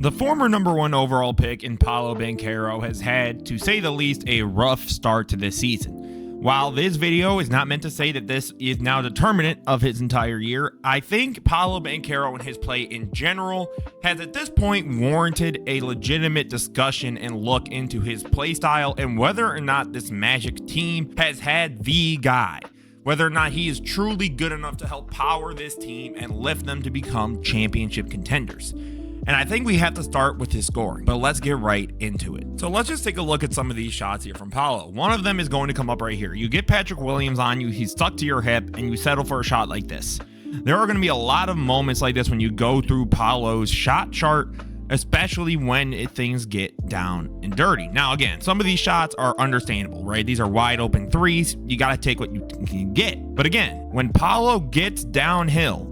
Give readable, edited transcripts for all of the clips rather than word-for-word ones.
The former #1 overall pick in Paolo Banchero has had, to say the least, a rough start to this season. While this video is not meant to say that this is now determinant of his entire year, I think Paolo Banchero and his play in general has at this point warranted a legitimate discussion and look into his play style and whether or not this Magic team has had the guy. Whether or not he is truly good enough to help power this team and lift them to become championship contenders. And I think we have to start with his scoring, but let's get right into it. So let's just take a look at some of these shots here from Paolo. One of them is going to come up right here. You get Patrick Williams on you, he's stuck to your hip, and you settle for a shot like this. There are going to be a lot of moments like this when you go through Paolo's shot chart, especially when things get down and dirty. Now, again, some of these shots are understandable, right? These are wide open threes. You got to take what you can get. But again, when Paolo gets downhill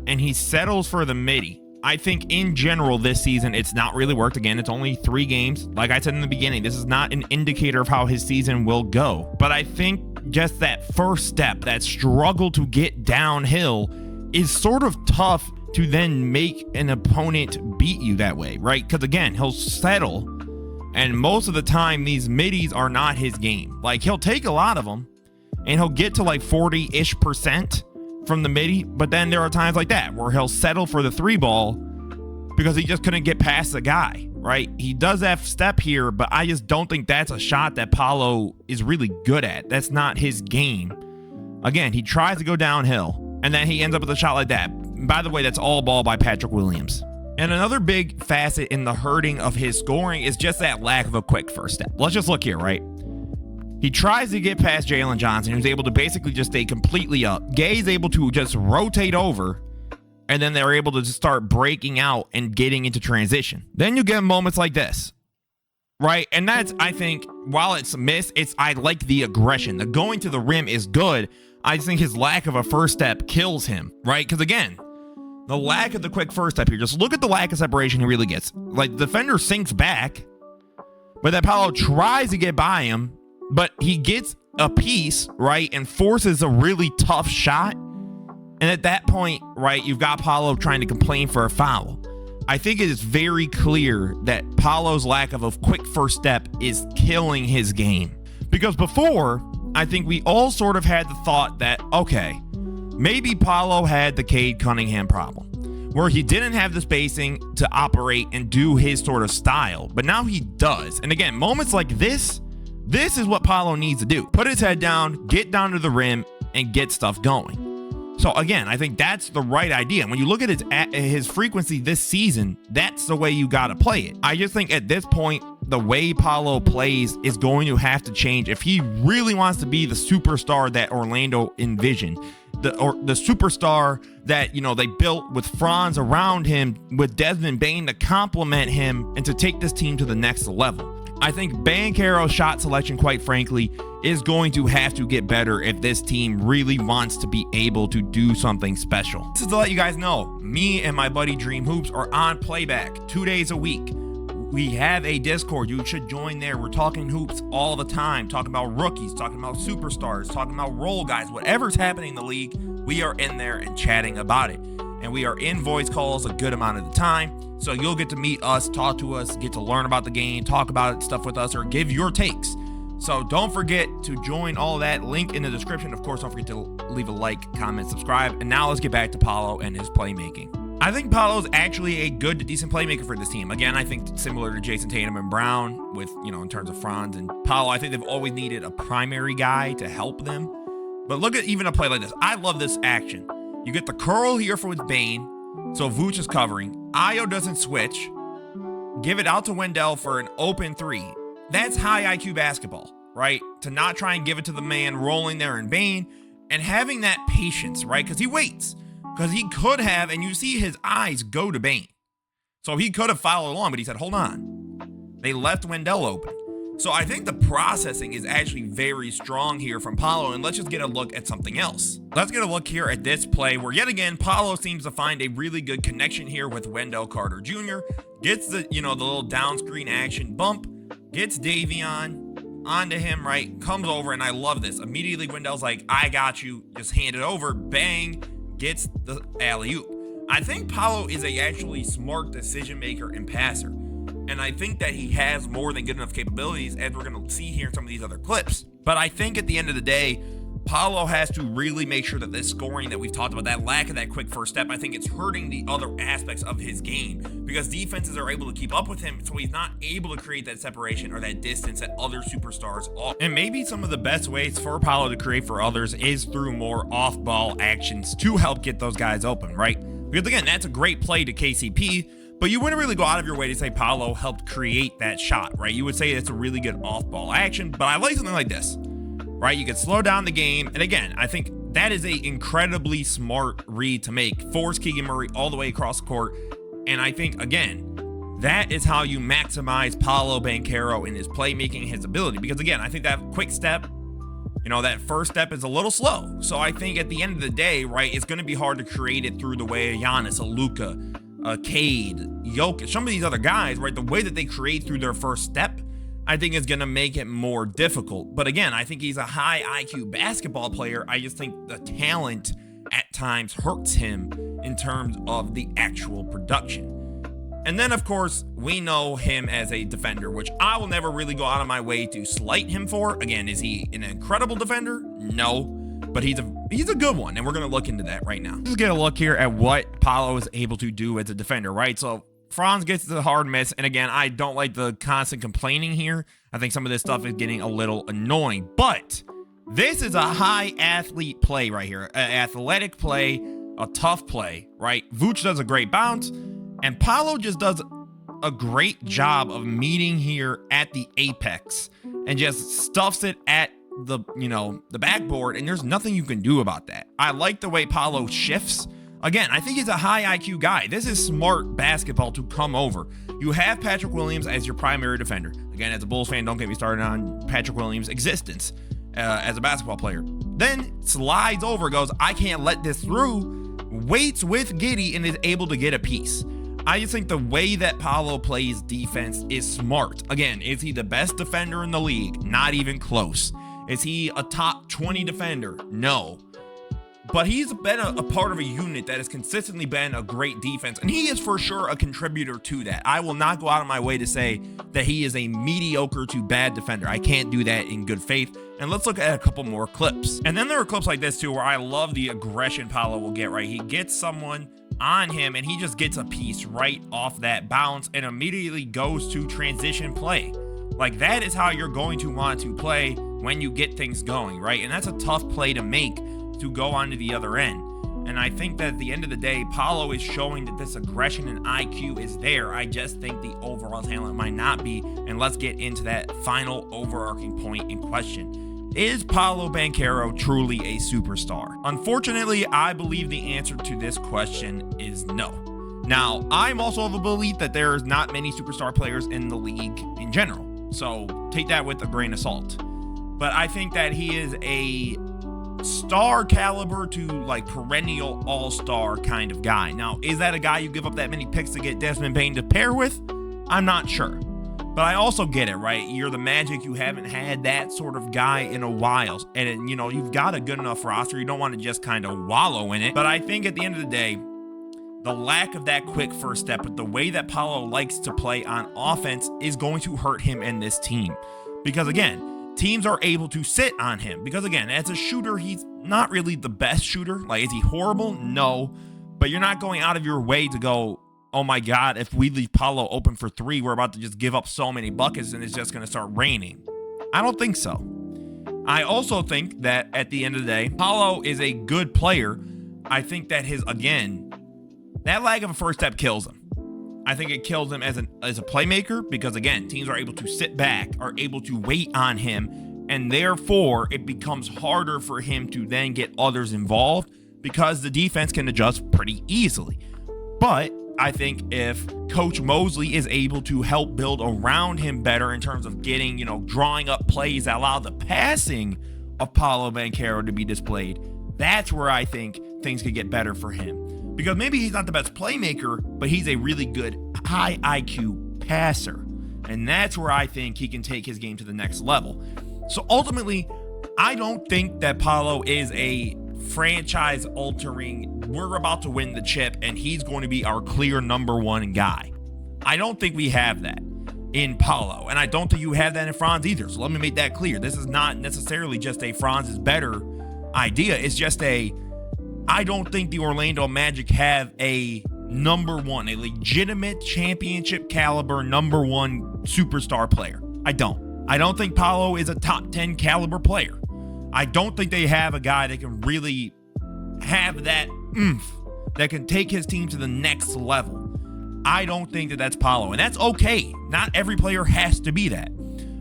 and he settles for the midi, I think in general this season, it's not really worked. Again, it's only 3 games. Like I said in the beginning, this is not an indicator of how his season will go. But I think just that first step, that struggle to get downhill is sort of tough to then make an opponent beat you that way, right? Because again, he'll settle. And most of the time, these middies are not his game. Like he'll take a lot of them and he'll get to like 40-ish% from the midi, but then there are times like that where he'll settle for the 3 ball because he just couldn't get past the guy, right? He does have step here, but I just don't think that's a shot that Paolo is really good at. That's not his game. Again, he tries to go downhill and then he ends up with a shot like that. By the way, that's all ball by Patrick Williams. And another big facet in the hurting of his scoring is just that lack of a quick first step. Let's just look here, right? He tries to get past Jalen Johnson, who's able to basically just stay completely up. Gay's able to just rotate over, and then they're able to just start breaking out and getting into transition. Then you get moments like this, right? And that's, I think, while it's a miss, I like the aggression. The going to the rim is good. I just think his lack of a first step kills him, right? Because again, the lack of the quick first step here, just look at the lack of separation he really gets. Like, the defender sinks back, but then Paolo tries to get by him, but he gets a piece, right, and forces a really tough shot. And at that point, right, you've got Paolo trying to complain for a foul. I think it is very clear that Paolo's lack of a quick first step is killing his game. Because before, I think we all sort of had the thought that, okay, maybe Paolo had the Cade Cunningham problem, where he didn't have the spacing to operate and do his sort of style, but now he does. And again, moments like this is what Paolo needs to do. Put his head down, get down to the rim, and get stuff going. So again, I think that's the right idea. When you look at his frequency this season, that's the way you got to play it. I just think at this point, the way Paolo plays is going to have to change if he really wants to be the superstar that Orlando envisioned. The superstar that, you know, they built with Franz around him, with Desmond Bane to complement him and to take this team to the next level. I think Banchero's shot selection, quite frankly, is going to have to get better if this team really wants to be able to do something special. This is to let you guys know, me and my buddy Dream Hoops are on playback 2 days a week. We have a Discord. You should join there. We're talking hoops all the time, talking about rookies, talking about superstars, talking about role guys, whatever's happening in the league, we are in there and chatting about it. And we are in voice calls a good amount of the time. So you'll get to meet us, talk to us, get to learn about the game, talk about stuff with us, or give your takes. So don't forget to join all that. Link in the description. Of course, don't forget to leave a like, comment, subscribe. And now let's get back to Paolo and his playmaking. I think Paolo's actually a good to decent playmaker for this team. Again, I think similar to Jason Tatum and Brown with, you know, in terms of Franz and Paolo, I think they've always needed a primary guy to help them. But look at even a play like this. I love this action. You get the curl here for with Bane. So Vooch is covering. Ayo doesn't switch. Give it out to Wendell for an open 3. That's high IQ basketball, right? To not try and give it to the man rolling there in Bane and having that patience, right? Because he waits. Because he could have, and you see his eyes go to Bane. So he could have followed along, but he said, hold on. They left Wendell open. So I think the processing is actually very strong here from Paolo, and let's just get a look at something else. Let's get a look here at this play where yet again, Paolo seems to find a really good connection here with Wendell Carter Jr. Gets the, you know, the little down screen action bump, gets Davion onto him, right? Comes over, and I love this. Immediately, Wendell's like, I got you. Just hand it over. Bang. Gets the alley-oop. I think Paolo is a actually smart decision maker and passer. And I think that he has more than good enough capabilities, as we're going to see here in some of these other clips. But I think at the end of the day, Paolo has to really make sure that this scoring that we've talked about, that lack of that quick first step, I think it's hurting the other aspects of his game, because defenses are able to keep up with him, so he's not able to create that separation or that distance that other superstars are. And maybe some of the best ways for Paolo to create for others is through more off-ball actions to help get those guys open, right? Because again, that's a great play to KCP, but you wouldn't really go out of your way to say Paolo helped create that shot, right? You would say it's a really good off-ball action, but I like something like this. Right, you could slow down the game, and again, I think that is a incredibly smart read to make. Force Keegan Murray all the way across the court, and I think again, that is how you maximize Paolo Banchero in his playmaking, his ability. Because again, I think that quick step, that first step is a little slow. So I think at the end of the day, right, it's going to be hard to create it through the way Giannis, Luka, Cade, Jokic, some of these other guys, right? The way that they create through their first step, I think is going to make it more difficult. But again, I think he's a high IQ basketball player. I just think the talent at times hurts him in terms of the actual production. And then, of course, we know him as a defender, which I will never really go out of my way to slight him for. Again, is he an incredible defender? No, but he's a good one, and we're going to look into that right now. Let's get a look here at what Paolo is able to do as a defender, right? So Franz gets the hard miss, and again, I don't like the constant complaining here. I think some of this stuff is getting a little annoying, but this is a high athlete play right here. An athletic play, a tough play, right? Vooch does a great bounce, and Paolo just does a great job of meeting here at the apex and just stuffs it at the backboard, and there's nothing you can do about that. I like the way Paolo shifts. Again, I think he's a high IQ guy. This is smart basketball to come over. You have Patrick Williams as your primary defender. Again, as a Bulls fan, don't get me started on Patrick Williams' existence as a basketball player. Then slides over, goes, I can't let this through, waits with Giddey, and is able to get a piece. I just think the way that Paolo plays defense is smart. Again, is he the best defender in the league? Not even close. Is he a top 20 defender? No. But he's been a part of a unit that has consistently been a great defense, and he is for sure a contributor to that. I will not go out of my way to say that he is a mediocre to bad defender. I can't do that in good faith. And let's look at a couple more clips. And then there are clips like this too, where I love the aggression Paolo will get, right? He gets someone on him, and he just gets a piece right off that bounce and immediately goes to transition play. Like, that is how you're going to want to play when you get things going, right? And that's a tough play to make, to go on to the other end. And I think that at the end of the day, Paolo is showing that this aggression and IQ is there. I just think the overall talent might not be. And let's get into that final overarching point in question. Is Paolo Banchero truly a superstar? Unfortunately, I believe the answer to this question is no. Now, I'm also of a belief that there's not many superstar players in the league in general. So take that with a grain of salt. But I think that he is a star caliber to like perennial all-star kind of guy. Now, is that a guy you give up that many picks to get Desmond Bane to pair with? I'm not sure. But I also get it, right? You're the Magic. You haven't had that sort of guy in a while. And, you've got a good enough roster. You don't want to just kind of wallow in it. But I think at the end of the day, the lack of that quick first step, but the way that Paolo likes to play on offense is going to hurt him and this team. Because again, teams are able to sit on him. Because again, as a shooter, he's not really the best shooter. Like, is he horrible? No. But you're not going out of your way to go, oh my God, if we leave Paolo open for three, we're about to just give up so many buckets and it's just going to start raining. I don't think so. I also think that at the end of the day, Paolo is a good player. I think that that lack of a first step kills him. I think it kills him as a playmaker because, again, teams are able to sit back, are able to wait on him, and therefore it becomes harder for him to then get others involved because the defense can adjust pretty easily. But I think if Coach Mosley is able to help build around him better in terms of getting, drawing up plays that allow the passing of Paolo Banchero to be displayed, that's where I think things could get better for him. Because maybe he's not the best playmaker, but he's a really good high IQ passer. And that's where I think he can take his game to the next level. So ultimately, I don't think that Paolo is a franchise altering, we're about to win the chip and he's going to be our clear number one guy. I don't think we have that in Paolo, and I don't think you have that in Franz either. So let me make that clear. This is not necessarily just a Franz is better idea. It's just I don't think the Orlando Magic have a number one, a legitimate championship caliber number one superstar player. I don't think Paolo is a top 10 caliber player. I don't think they have a guy that can really have that oomph, that can take his team to the next level. I don't think that that's Paolo, and that's okay. Not every player has to be that.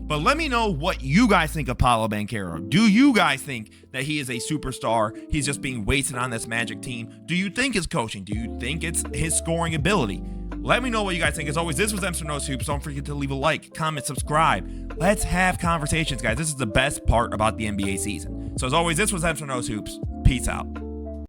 But let me know what you guys think of Paolo Banchero. Do you guys think that he is a superstar? He's just being wasted on this Magic team. Do you think it's coaching? Do you think it's his scoring ability? Let me know what you guys think. As always, this was Mr. Knows Hoops. Don't forget to leave a like, comment, subscribe. Let's have conversations, guys. This is the best part about the NBA season. So as always, this was Mr. Knows Hoops. Peace out.